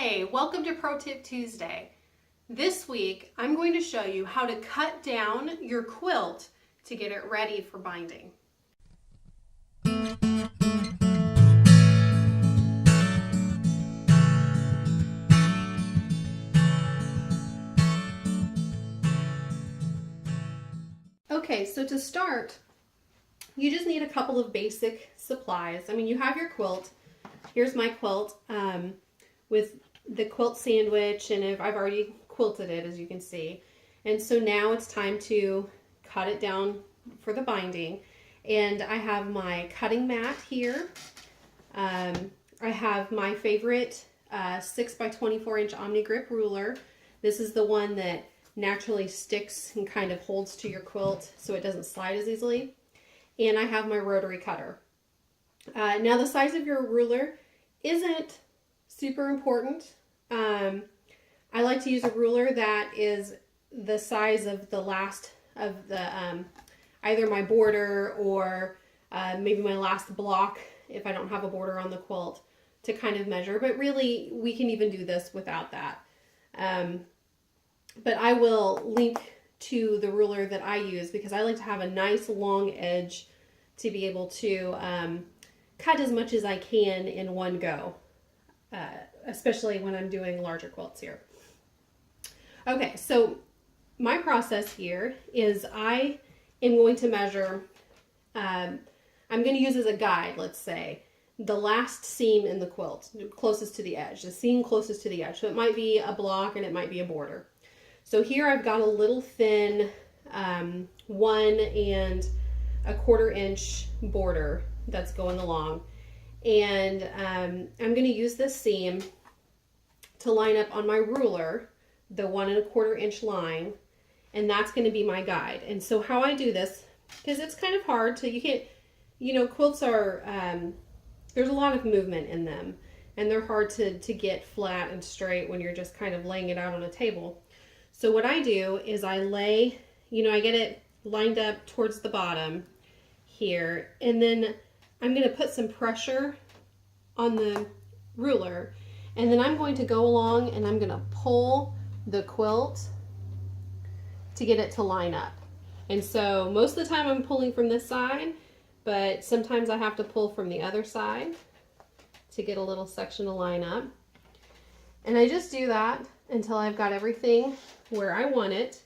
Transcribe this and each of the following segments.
Hey, welcome to Pro Tip Tuesday. This week, I'm going to show you how to cut down your quilt to get it ready for binding. Okay, so to start, you just need a couple of basic supplies. I mean, you have your quilt. Here's my quilt with the quilt sandwich, and I've already quilted it, as you can see. And so now it's time to cut it down for the binding. And I have my cutting mat here. I have my favorite 6 by 24 inch Omni Grip ruler. This is the one that naturally sticks and kind of holds to your quilt so it doesn't slide as easily. And I have my rotary cutter. Now the size of your ruler isn't super important. I like to use a ruler that is the size of the last of the either my border or maybe my last block if I don't have a border on the quilt to kind of measure. But really, we can even do this without that. But I will link to the ruler that I use because I like to have a nice long edge to be able to cut as much as I can in one go, especially when I'm doing larger quilts here. Okay, so my process here is I am going to measure, I'm going to use as a guide, let's say, the last seam in the quilt, closest to the edge, the seam closest to the edge. So it might be a block and it might be a border. So here I've got a little thin 1 1/4 inch border that's going along. And I'm going to use this seam to line up on my ruler, the 1 1/4 inch line, and that's going to be my guide. And so how I do this, because it's kind of hard to, you can't, you know, quilts are, there's a lot of movement in them, and they're hard to get flat and straight when you're just kind of laying it out on a table. So what I do is I lay, you know, I get it lined up towards the bottom here, and then I'm going to put some pressure on the ruler, and then I'm going to go along and I'm going to pull the quilt to get it to line up. And so most of the time I'm pulling from this side, but sometimes I have to pull from the other side to get a little section to line up. And I just do that until I've got everything where I want it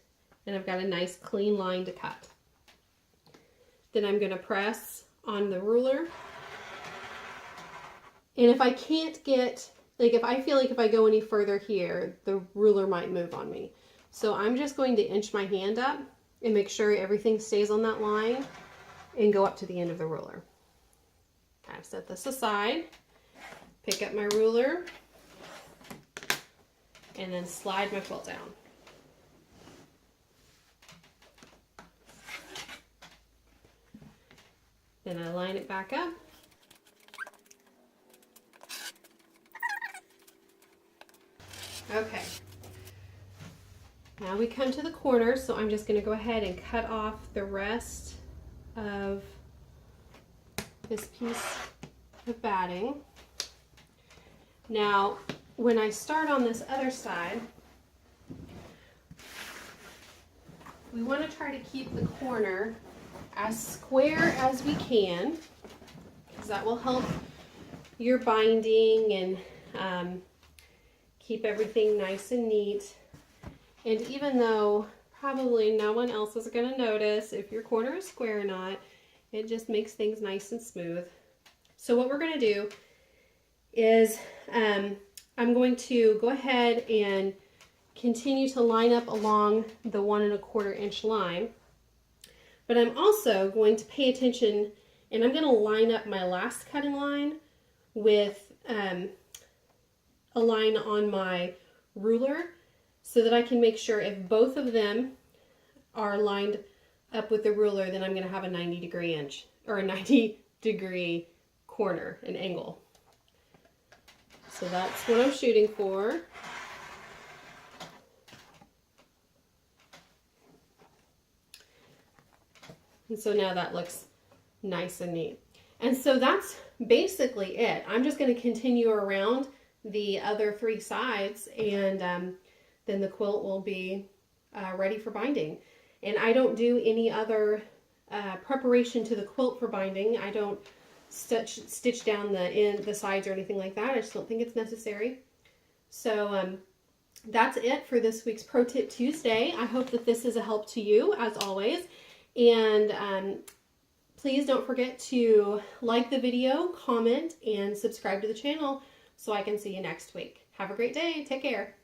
and I've got a nice clean line to cut. Then I'm going to press on the ruler. And if I can't get, like if I feel like if I go any further here, the ruler might move on me. So I'm just going to inch my hand up and make sure everything stays on that line and go up to the end of the ruler. I set this aside, pick up my ruler, and then slide my quilt down. Then I line it back up. Okay. Now we come to the corner, so I'm just going to go ahead and cut off the rest of this piece of batting. Now, when I start on this other side, we want to try to keep the corner as square as we can, because that will help your binding and keep everything nice and neat. And even though probably no one else is going to notice if your corner is square or not, it just makes things nice and smooth. So what we're going to do is I'm going to go ahead and continue to line up along the 1 1/4 inch line. But I'm also going to pay attention, and I'm going to line up my last cutting line with a line on my ruler so that I can make sure if both of them are lined up with the ruler, then I'm going to have a 90-degree inch or a 90-degree corner, an angle. So that's what I'm shooting for. And so now that looks nice and neat. And so that's basically it. I'm just going to continue around the other 3 sides, and then the quilt will be ready for binding. And I don't do any other preparation to the quilt for binding. I don't stitch down the sides or anything like that. I just don't think it's necessary. So that's it for this week's Pro Tip Tuesday. I hope that this is a help to you, as always. And please don't forget to like the video, comment, and subscribe to the channel so I can see you next week. Have a great day. Take care.